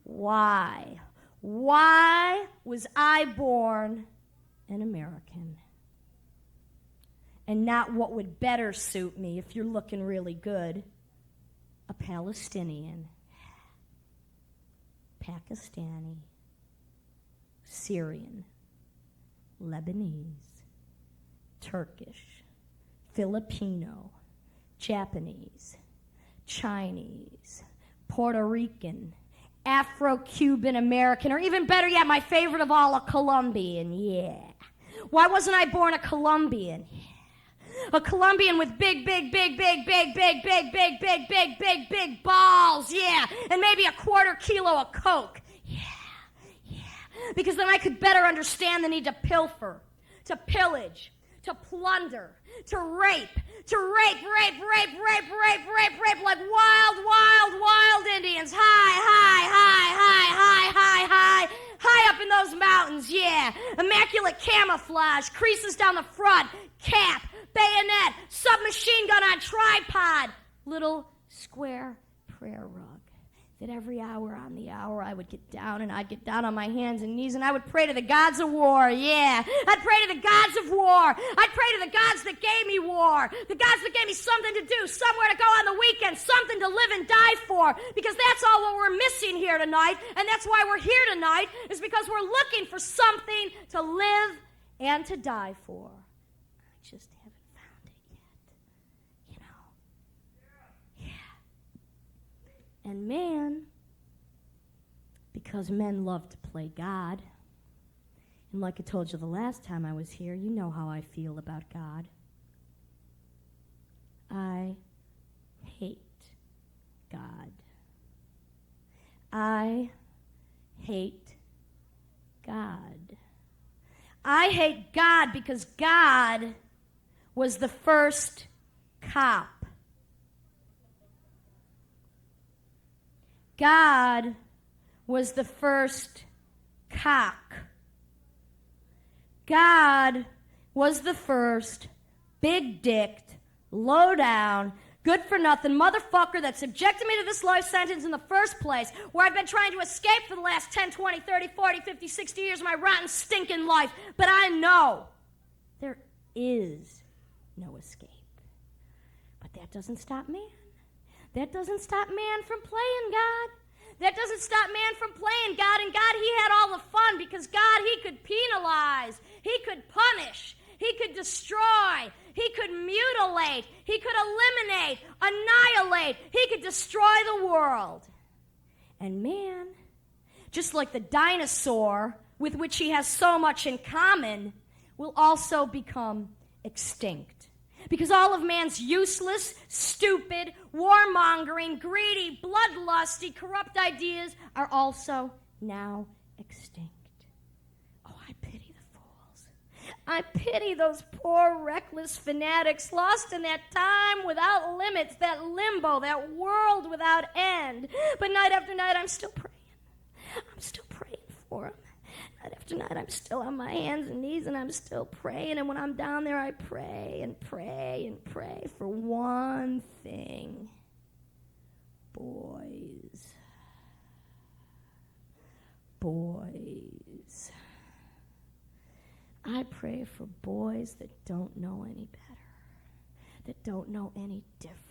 Why? Why was I born an American? And not what would better suit me, if you're looking really good, a Palestinian, Pakistani, Syrian, Lebanese, Turkish, Filipino, Japanese, Chinese, Puerto Rican, Afro-Cuban American, or even better yet, my favorite of all, a Colombian, yeah. Why wasn't I born a Colombian? A Colombian with big balls, yeah, and maybe a quarter kilo of coke, yeah. Because then I could better understand the need to pilfer, to pillage, to plunder, to rape like wild Indians, high up in those mountains, yeah. Immaculate camouflage, creases down the front, cap, bayonet, submachine gun on tripod, little square prayer rug. That every hour on the hour I would get down, and I'd get down on my hands and knees, and I would pray to the gods of war, yeah. I'd pray to the gods of war. I'd pray to the gods that gave me war, the gods that gave me something to do, somewhere to go on the weekend, something to live and die for, because that's all what we're missing here tonight, and that's why we're here tonight, is because we're looking for something to live and to die for. I just haven't found it yet, you know. And man, because men love to play God, and like I told you the last time I was here, you know how I feel about God. I hate God. I hate God. I hate God because God was the first cop. God was the first cock. God was the first big-dicked, low-down, good-for-nothing motherfucker that subjected me to this life sentence in the first place, where I've been trying to escape for the last 10, 20, 30, 40, 50, 60 years of my rotten, stinking life. But I know there is no escape. But that doesn't stop man. That doesn't stop man from playing God. That doesn't stop man from playing God. And God, he had all the fun because God, he could penalize. He could punish. He could destroy. He could mutilate. He could eliminate, annihilate. He could destroy the world. And man, just like the dinosaur with which he has so much in common, will also become extinct. Because all of man's useless, stupid, warmongering, greedy, bloodlusty, corrupt ideas are also now extinct. Oh, I pity the fools. I pity those poor, reckless fanatics lost in that time without limits, that limbo, that world without end. But night after night, I'm still praying. I'm still praying for them. Night after night, I'm still on my hands and knees, and I'm still praying. And when I'm down there, I pray and pray and pray for one thing. Boys. Boys. I pray for boys that don't know any better, that don't know any different.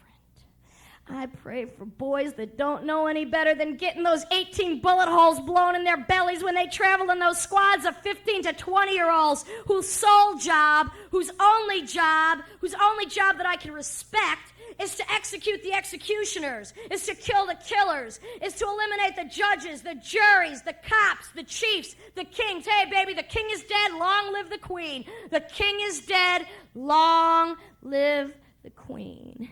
I pray for boys that don't know any better than getting those 18 bullet holes blown in their bellies when they travel in those squads of 15 to 20-year-olds whose sole job, whose only job that I can respect is to execute the executioners, is to kill the killers, is to eliminate the judges, the juries, the cops, the chiefs, the kings. Hey, baby, the king is dead, long live the queen. The king is dead, long live the queen.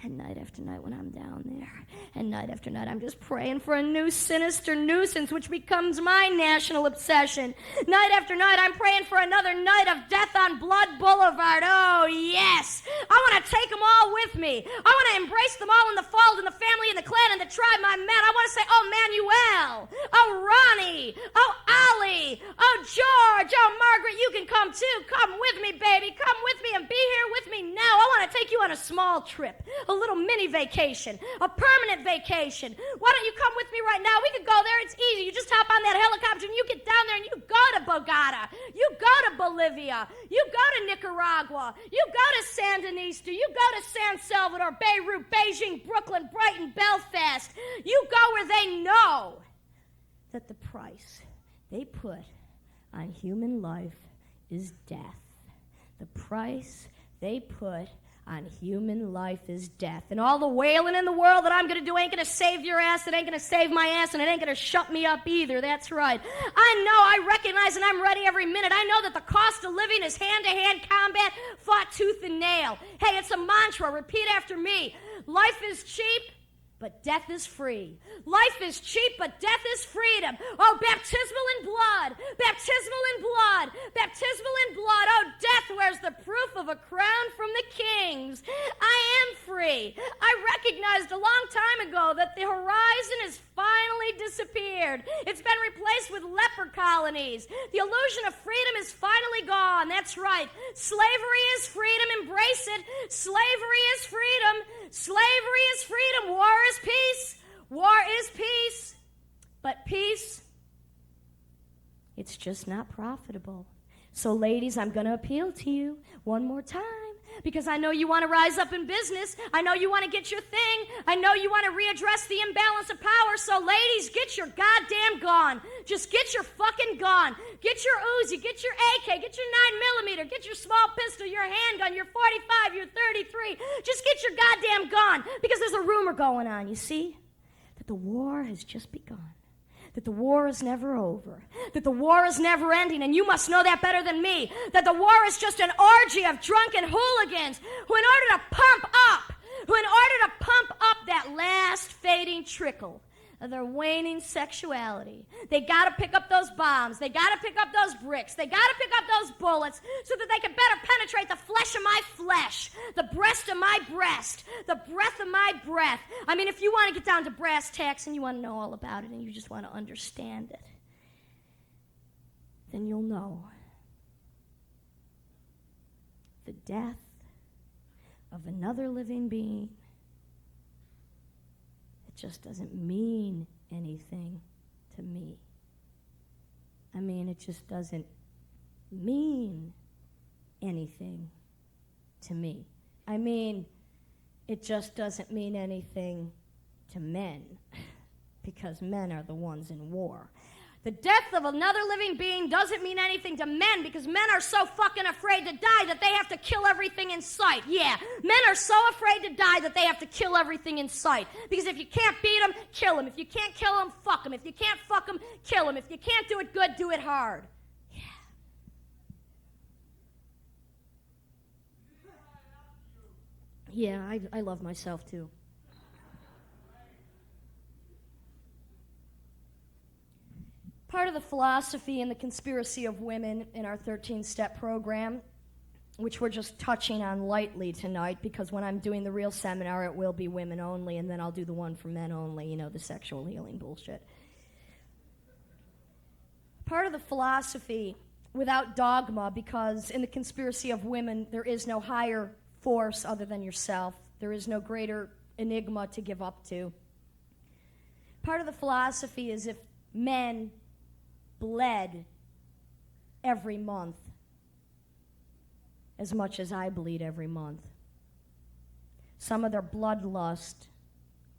And night after night when I'm down there, and night after night I'm just praying for a new sinister nuisance which becomes my national obsession. Night after night I'm praying for another night of death on Blood Boulevard. Oh, yes. I want to take them all with me. I want to embrace them all in the fold, in the family, in the clan, in the tribe, my men. I want to say, oh, Manuel, oh, Ronnie, oh, Ollie, oh, George, oh, Margaret, you can come too. Come with me, baby. Come with me and be here with me now. I want to take you on a small trip, a little mini vacation, a permanent vacation, Why don't you come with me right now? We could go there. It's easy. You just hop on that helicopter and you get down there and you go to Bogota. You go to Bolivia. You go to Nicaragua. You go to Sandinista. You go to San Salvador, Beirut, Beijing, Brooklyn, Brighton, Belfast. You go where they know that the price they put on human life is death. The price they put on human life is death. And all the wailing in the world that I'm going to do ain't going to save your ass, it ain't going to save my ass, and it ain't going to shut me up either. That's right. I recognize, and I'm ready every minute. I know that the cost of living is hand-to-hand combat, fought tooth and nail. Hey, it's a mantra. Repeat after me. Life is cheap, but death is free. Life is cheap, but death is freedom. Oh, baptismal in blood, baptismal in blood, baptismal in blood. Oh, death wears the proof of a crown from the kings. I am free. I recognized a long time ago that the horizon has finally disappeared. It's been replaced with leper colonies. The illusion of freedom is finally gone. That's right. Slavery is freedom. Embrace it. Slavery is freedom. Slavery is freedom. War is peace. War is peace. But peace, it's just not profitable. So, ladies, I'm going to appeal to you one more time because I know you want to rise up in business. I know you want to get your thing. I know you want to readdress the imbalance of power. So, ladies, get your goddamn gun. Just get your fucking gun. Get your Uzi. Get your AK. Get your 9mm. Get your small pistol, your handgun, your 45, your 33. Just get your goddamn gun because there's a rumor going on, you see, that the war has just begun. That the war is never over, that the war is never ending, and you must know that better than me, that the war is just an orgy of drunken hooligans who in order to pump up that last fading trickle of their waning sexuality, they got to pick up those bombs, they got to pick up those bricks, they got to pick up those bullets so that they can better penetrate the flesh of my flesh, the breast of my breast, the breath of my breath. I mean, if you want to get down to brass tacks and you want to know all about it and you just want to understand it, then you'll know the death of another living being, it just doesn't mean anything to me. I mean, it just doesn't mean anything to me. I mean, it just doesn't mean anything to men, because men are the ones in war. The death of another living being doesn't mean anything to men because men are so fucking afraid to die that they have to kill everything in sight. Yeah, men are so afraid to die that they have to kill everything in sight. Because if you can't beat them, kill them. If you can't kill them, fuck them. If you can't fuck them, kill them. If you can't do it good, do it hard. Yeah, I love myself too. Part of the philosophy and the conspiracy of women in our 13-step program, which we're just touching on lightly tonight, because when I'm doing the real seminar, it will be women only, and then I'll do the one for men only, you know, the sexual healing bullshit. Part of the philosophy, without dogma, because in the conspiracy of women, there is no higher force other than yourself. There is no greater enigma to give up to. Part of the philosophy is if men bled every month as much as I bleed every month, some of their bloodlust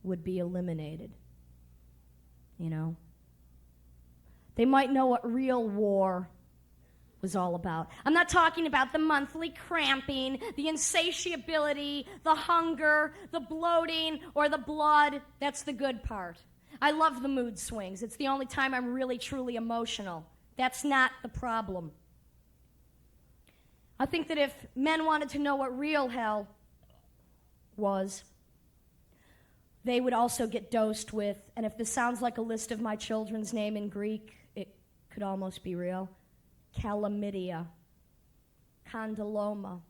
would be eliminated. You know? They might know what real war was all about. I'm not talking about the monthly cramping, the insatiability, the hunger, the bloating, or the blood. That's the good part. I love the mood swings. It's the only time I'm really, truly emotional. That's not the problem. I think that if men wanted to know what real hell was, they would also get dosed with, and if this sounds like a list of my children's name in Greek, it could almost be real, chlamydia, condyloma,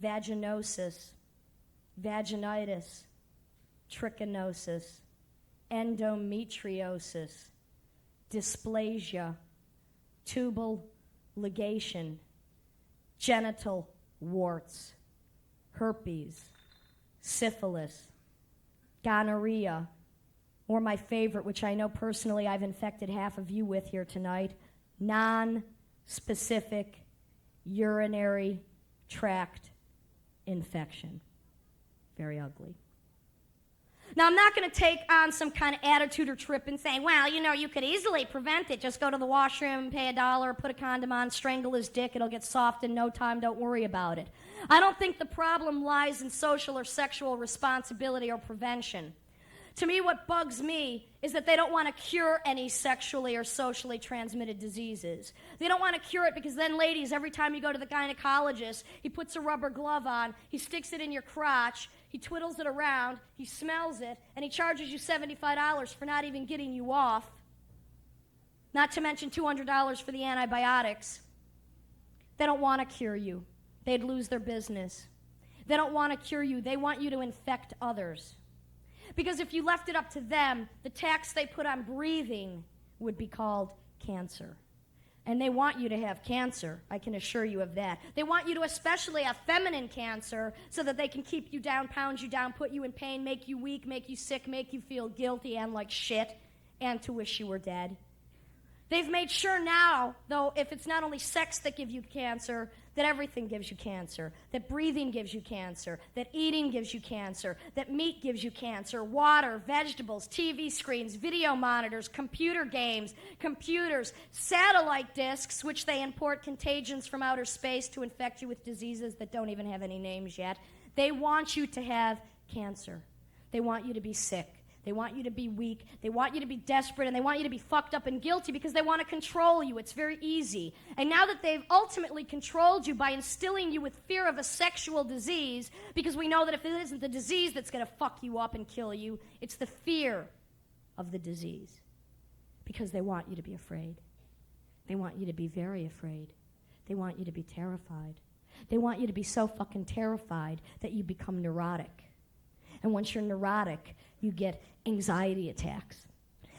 vaginosis, vaginitis, trichinosis, endometriosis, dysplasia, tubal ligation, genital warts, herpes, syphilis, gonorrhea, or my favorite, which I know personally I've infected half of you with here tonight, non-specific urinary tract infection. Very ugly. Now, I'm not going to take on some kind of attitude or trip and say, well, you could easily prevent it. Just go to the washroom, pay $1, put a condom on, strangle his dick. It'll get soft in no time. Don't worry about it. I don't think the problem lies in social or sexual responsibility or prevention. To me, what bugs me is that they don't want to cure any sexually or socially transmitted diseases. They don't want to cure it because then, ladies, every time you go to the gynecologist, he puts a rubber glove on, he sticks it in your crotch, he twiddles it around, he smells it, and he charges you $75 for not even getting you off. Not to mention $200 for the antibiotics. They don't want to cure you. They'd lose their business. They don't want to cure you. They want you to infect others. Because if you left it up to them, the tax they put on breathing would be called cancer. And they want you to have cancer, I can assure you of that. They want you to especially have feminine cancer so that they can keep you down, pound you down, put you in pain, make you weak, make you sick, make you feel guilty and like shit, and to wish you were dead. They've made sure now, though, if it's not only sex that gives you cancer, that everything gives you cancer, that breathing gives you cancer, that eating gives you cancer, that meat gives you cancer, water, vegetables, TV screens, video monitors, computer games, computers, satellite discs, which they import contagions from outer space to infect you with diseases that don't even have any names yet. They want you to have cancer. They want you to be sick. They want you to be weak, they want you to be desperate, and they want you to be fucked up and guilty because they want to control you. It's very easy. And now that they've ultimately controlled you by instilling you with fear of a sexual disease, because we know that if it isn't the disease that's going to fuck you up and kill you, it's the fear of the disease. Because they want you to be afraid. They want you to be very afraid. They want you to be terrified. They want you to be so fucking terrified that you become neurotic. And once you're neurotic, you get anxiety attacks.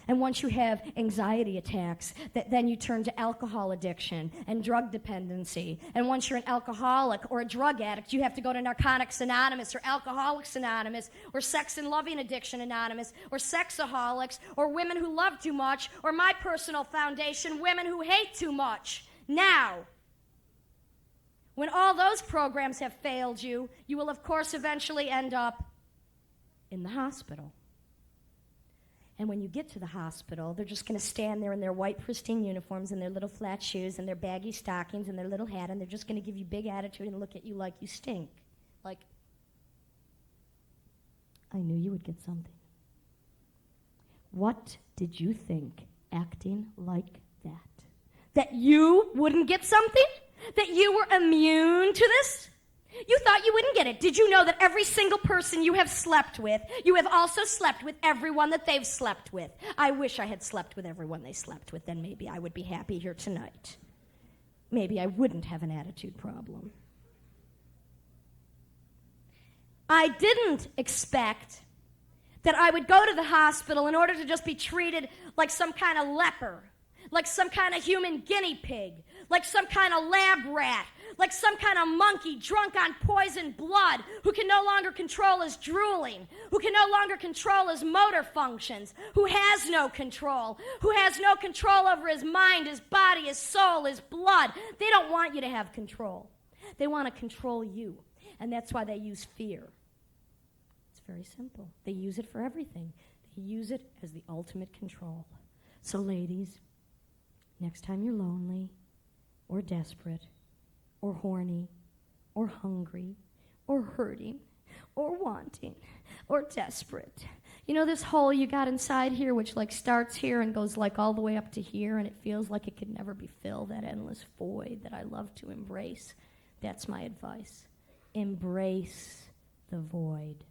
And once you have anxiety attacks, then you turn to alcohol addiction and drug dependency. And once you're an alcoholic or a drug addict, you have to go to Narcotics Anonymous or Alcoholics Anonymous or Sex and Loving Addiction Anonymous or Sexaholics or Women Who Love Too Much or my personal foundation, Women Who Hate Too Much. Now, when all those programs have failed you, you will, of course, eventually end up in the hospital. And when you get to the hospital, they're just going to stand there in their white pristine uniforms and their little flat shoes and their baggy stockings and their little hat, and they're just going to give you big attitude and look at you like you stink. Like, I knew you would get something. What did you think acting like that? That you wouldn't get something? That you were immune to this? You thought you wouldn't get it. Did you know that every single person you have slept with, you have also slept with everyone that they've slept with? I wish I had slept with everyone they slept with. Then maybe I would be happy here tonight. Maybe I wouldn't have an attitude problem. I didn't expect that I would go to the hospital in order to just be treated like some kind of leper, like some kind of human guinea pig, like some kind of lab rat, like some kind of monkey drunk on poisoned blood who can no longer control his drooling, who can no longer control his motor functions, who has no control over his mind, his body, his soul, his blood. They don't want you to have control. They want to control you, and that's why they use fear. It's very simple. They use it for everything. They use it as the ultimate control. So ladies, next time you're lonely or desperate or horny, or hungry, or hurting, or wanting, or desperate. You know this hole you got inside here, which like starts here and goes like all the way up to here, and it feels like it could never be filled, that endless void that I love to embrace. That's my advice. Embrace the void.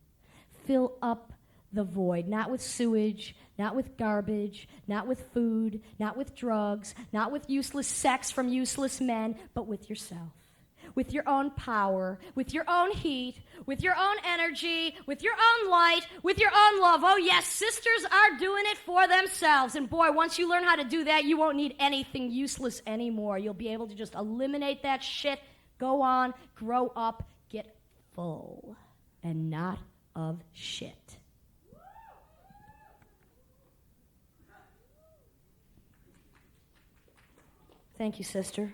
Fill up the void, not with sewage, not with garbage, not with food, not with drugs, not with useless sex from useless men, but with yourself. With your own power, with your own heat, with your own energy, with your own light, with your own love. Oh yes, sisters are doing it for themselves. And boy, once you learn how to do that, you won't need anything useless anymore. You'll be able to just eliminate that shit, go on, grow up, get full, and not of shit. Thank you, sister.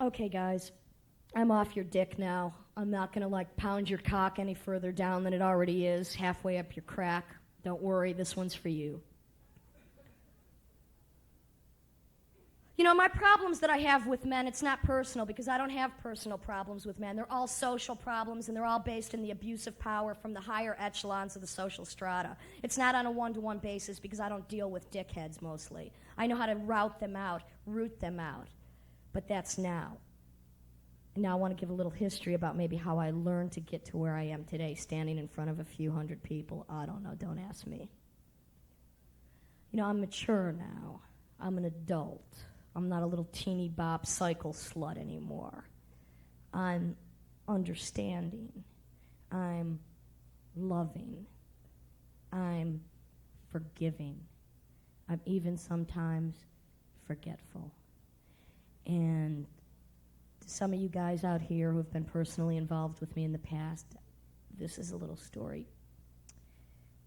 Okay, guys, I'm off your dick now. I'm not gonna, pound your cock any further down than it already is, halfway up your crack. Don't worry, this one's for you. You know, my problems that I have with men, it's not personal because I don't have personal problems with men. They're all social problems, and they're all based in the abuse of power from the higher echelons of the social strata. It's not on a one-to-one basis because I don't deal with dickheads mostly. I know how to root them out. But that's now. And now I want to give a little history about maybe how I learned to get to where I am today, standing in front of a few hundred people. I don't know, don't ask me. You know, I'm mature now. I'm an adult. I'm not a little teeny bop cycle slut anymore. I'm understanding. I'm loving. I'm forgiving. I'm even sometimes forgetful. And to some of you guys out here who have been personally involved with me in the past, this is a little story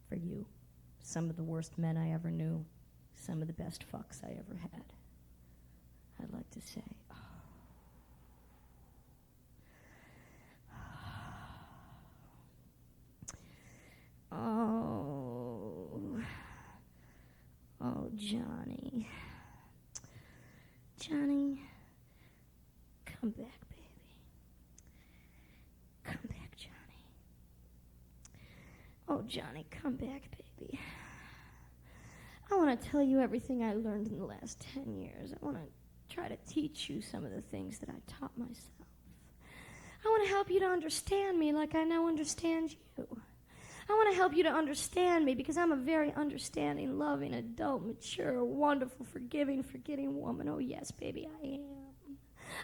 for you. Some of the worst men I ever knew, some of the best fucks I ever had. I'd like to say, oh, Johnny. Johnny, come back, baby. Come back, Johnny. Oh, Johnny, come back, baby. I want to tell you everything I learned in the last 10 years. I want to try to teach you some of the things that I taught myself. I want to help you to understand me like I now understand you. I want to help you to understand me because I'm a very understanding, loving, adult, mature, wonderful, forgiving, forgetting woman. Oh, yes, baby, I am.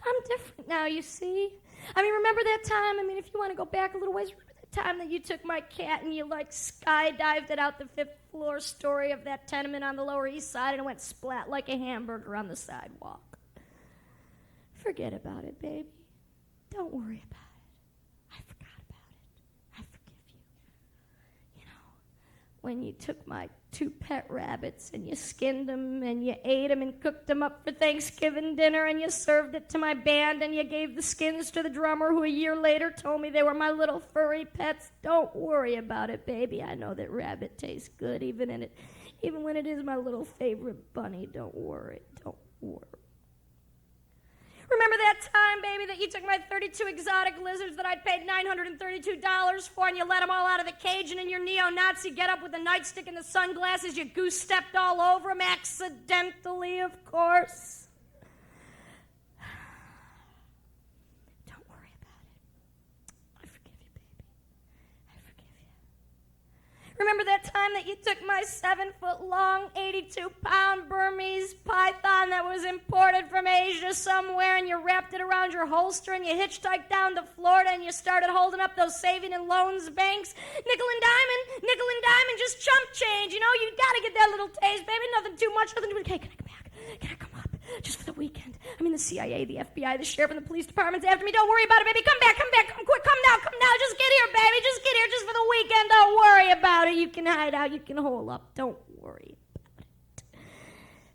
I'm different now, you see. Remember that time? If you want to go back a little ways, remember that time that you took my cat and you, skydived it out the 5th floor story of that tenement on the Lower East Side and it went splat like a hamburger on the sidewalk? Forget about it, baby. Don't worry about it. I forgot about it. I forgive you. You know, when you took my 2 pet rabbits and you skinned them and you ate them and cooked them up for Thanksgiving dinner and you served it to my band and you gave the skins to the drummer who a year later told me they were my little furry pets. Don't worry about it, baby. I know that rabbit tastes good even when it is my little favorite bunny. Don't worry. Don't worry. Remember that time, baby, that you took my 32 exotic lizards that I'd paid $932 for and you let them all out of the cage and in your neo-Nazi get-up with the nightstick and the sunglasses, you goose-stepped all over them, accidentally, of course. Don't worry about it. I forgive you, baby. I forgive you. Remember that time that you took my 7-foot-long, 82-pound Burmese python that was imported from Asia somewhere and you wrapped it around your holster and you hitchhiked down to Florida and you started holding up those saving and loans banks? Nickel and diamond, just chump change. You know, you gotta get that little taste, baby. Nothing too much, nothing too much. Hey, can I come back? Can I come up? Just for the weekend. The CIA, the FBI, the sheriff, and the police department's after me. Don't worry about it, baby. Come back, come quick, come now. Just get here, baby. Just get here just for the weekend. Don't worry about it. You can hide out. You can hole up. Don't worry about it.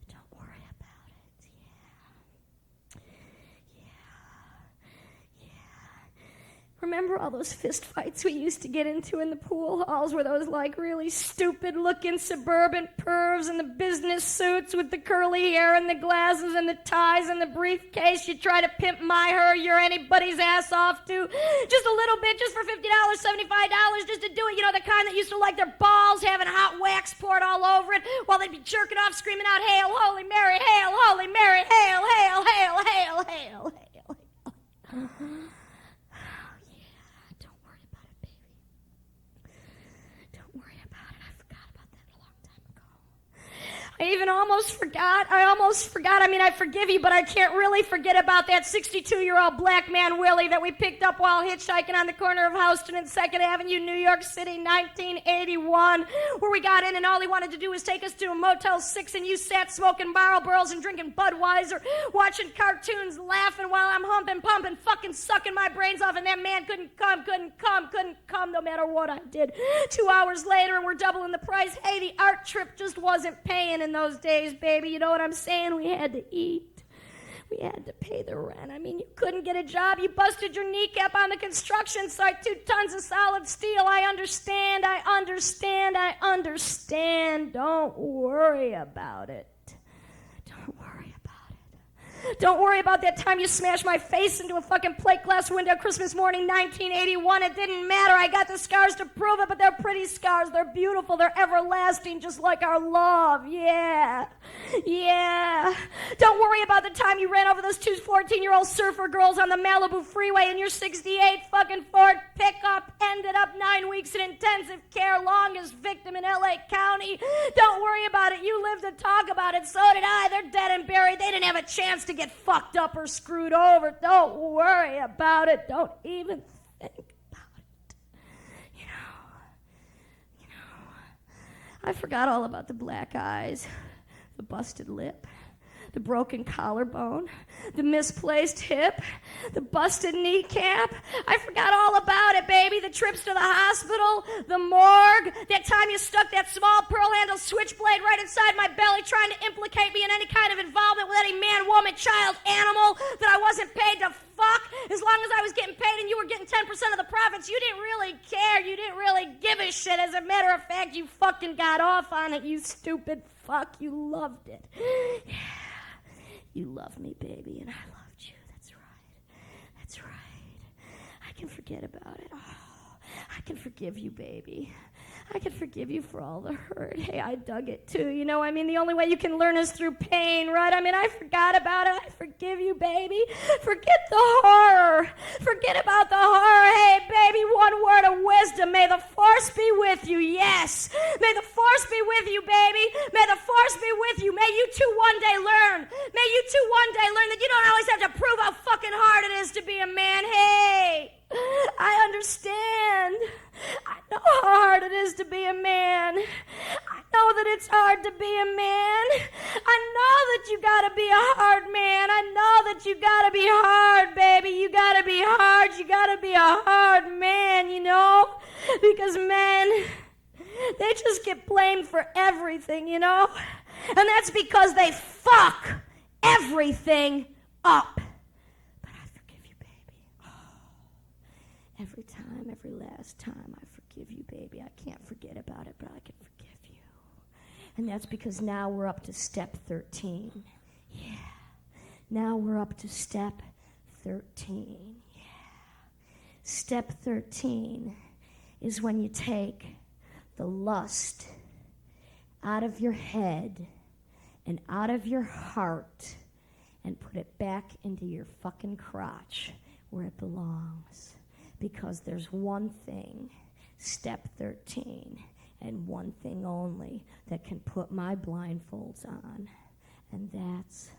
Don't worry about it. Yeah. Remember all those fist fights we used to get into in the pool halls where those really stupid-looking suburban pervs in the business suits with the curly hair and the glasses and the ties and the briefcase you try to pimp her, you're anybody's ass off to? Just a little bit, just for $50, $75, just to do it. You know, the kind that used to like their balls having hot wax poured all over it while they'd be jerking off screaming out, Hail, Holy Mary, Hail, Holy Mary, Hail, Hail, Hail, Hail, Hail, Hail. I I almost forgot. I mean, I forgive you, but I can't really forget about that 62-year-old black man, Willie, that we picked up while hitchhiking on the corner of Houston and 2nd Avenue, New York City, 1981, where we got in and all he wanted to do was take us to a Motel 6 and you sat smoking Marlboros and drinking Budweiser, watching cartoons, laughing while I'm humping, pumping, fucking sucking my brains off, and that man couldn't come no matter what I did. 2 hours later and we're doubling the price. Hey, the art trip just wasn't paying in those days, baby. You know what I'm saying? We had to eat. We had to pay the rent. I mean, you couldn't get a job. You busted your kneecap on the construction site. 2 tons of solid steel. I understand. Don't worry about it. Don't worry about that time you smashed my face into a fucking plate glass window Christmas morning 1981. It didn't matter. I got the scars to prove it, but they're pretty scars. They're beautiful. They're everlasting, just like our love. Yeah. Don't worry about the time you ran over those 2 14-year-old surfer girls on the Malibu freeway in your 68 fucking Ford pickup. Ended up 9 weeks in intensive care, longest victim in L.A. County. Don't worry about it. You lived to talk about it. So did I. They're dead and buried. They didn't have a chance to get fucked up or screwed over. Don't worry about it. Don't even think about it. You know, I forgot all about the black eyes, the busted lip, the broken collarbone, the misplaced hip, the busted kneecap. I forgot all about it, baby. The trips to the hospital, the morgue, that time you stuck that small pearl-handled switchblade right inside my belly trying to implicate me in any kind of involvement with any man, woman, child, animal that I wasn't paid to fuck. As long as I was getting paid and you were getting 10% of the profits, you didn't really care. You didn't really give a shit. As a matter of fact, you fucking got off on it, you stupid fuck. You loved it. Yeah. You love me, baby, and I loved you. That's right. I can forget about it. Oh, I can forgive you, baby. I can forgive you for all the hurt. Hey, I dug it too. You know, I mean, the only way you can learn is through pain, right? I mean, I forgot about it. I forgive you, baby. Forget the horror. Forget about the horror. Hey, baby, one word of wisdom. May the force be with you. Yes. May the force be with you, baby. May the force be with you. May you two one day learn. May you two one day learn that you don't always have to prove how fucking hard it is to be a man. Hey, I understand. I know how hard it is to be a man. I know that it's hard to be a man. I know that you gotta be a hard man. I know that you gotta be hard, baby. You gotta be hard. You gotta be a hard man, you know? Because men, they just get blamed for everything, you know? And that's because they fuck everything up. Every time, every last time, I forgive you, baby. I can't forget about it, but I can forgive you. And that's because now we're up to step 13. Yeah. Now we're up to step 13. Yeah. Step 13 is when you take the lust out of your head and out of your heart and put it back into your fucking crotch where it belongs. Because there's one thing, step 13, and one thing only that can put my blindfolds on, and that's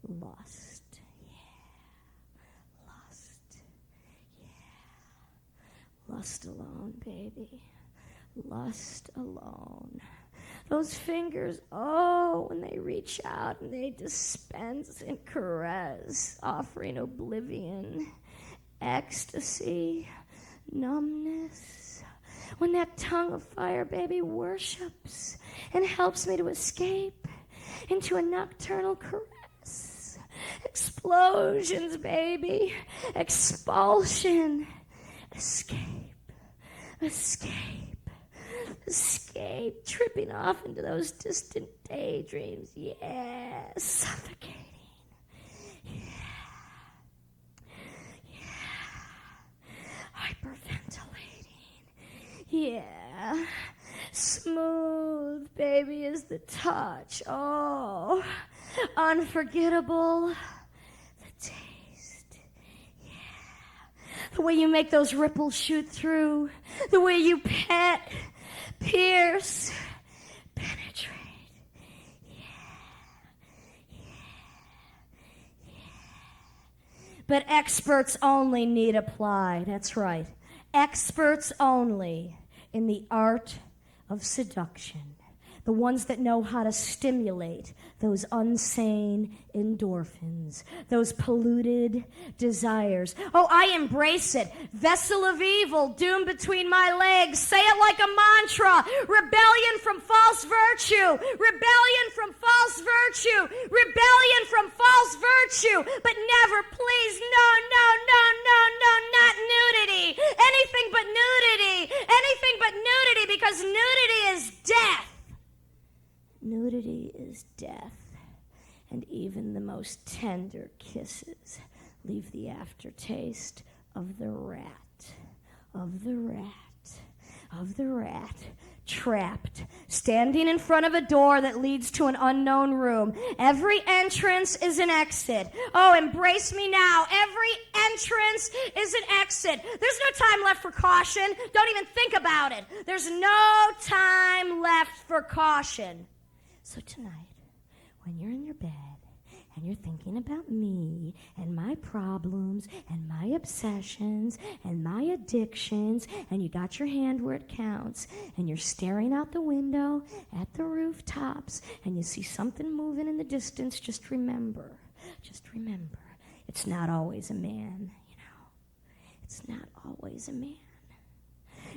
lust. Yeah. Lust. Yeah. Lust alone, baby. Lust alone. Those fingers, oh, when they reach out and they dispense and caress, offering oblivion, ecstasy, numbness. When that tongue of fire, baby, worships and helps me to escape into a nocturnal caress. Explosions, baby. Expulsion. Escape. Escape. Escape. Tripping off into those distant daydreams. Yeah. Suffocating. Hyperventilating. Yeah. Smooth, baby, is the touch. Oh, unforgettable. The taste. Yeah. The way you make those ripples shoot through. The way you pet, pierce, penetrate. Yeah. But experts only need apply. That's right. Experts only in the art of seduction. The ones that know how to stimulate those unsane endorphins, those polluted desires. Oh, I embrace it. Vessel of evil, doomed between my legs. Say it like a mantra. Rebellion from false virtue. Rebellion from false virtue. Rebellion from false virtue. But never, please, no, not nudity. Anything but nudity. Anything but nudity, because nudity is death. Nudity is death, and even the most tender kisses leave the aftertaste of the rat, trapped, standing in front of a door that leads to an unknown room. Every entrance is an exit. Oh, embrace me now. Every entrance is an exit. There's no time left for caution. Don't even think about it. There's no time left for caution. So tonight, when you're in your bed and you're thinking about me and my problems and my obsessions and my addictions, and you got your hand where it counts, and you're staring out the window at the rooftops and you see something moving in the distance, just remember, it's not always a man, It's not always a man.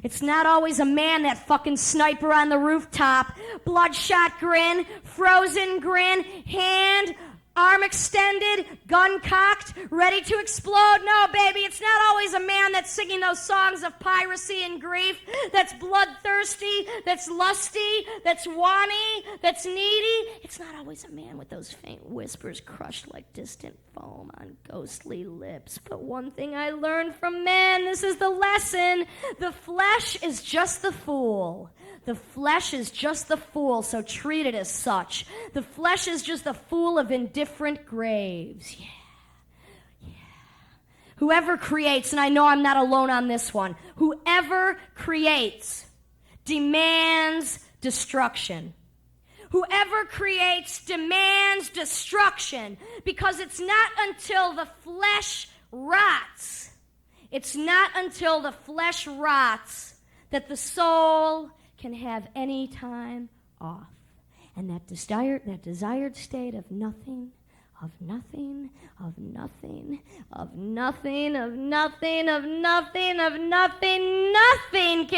It's not always a man, that fucking sniper on the rooftop. Bloodshot grin, frozen grin, hand, arm extended, gun cocked, ready to explode. No, baby, it's not always a man that's singing those songs of piracy and grief, that's bloodthirsty, that's lusty, that's wanny, that's needy. It's not always a man with those faint whispers crushed like distant foam on ghostly lips. But one thing I learned from men, this is the lesson: the flesh is just the fool. The flesh is just the fool, so treat it as such. The flesh is just the fool of indifferent graves. Yeah. Whoever creates, and I know I'm not alone on this one, whoever creates demands destruction. Whoever creates demands destruction, because it's not until the flesh rots, that the soul can have any time off. And that desired state of nothing can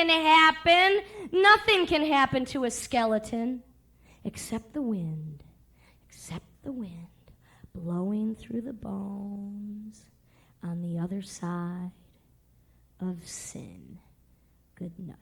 happen. Nothing can happen to a skeleton except the wind blowing through the bones on the other side of sin. Good night.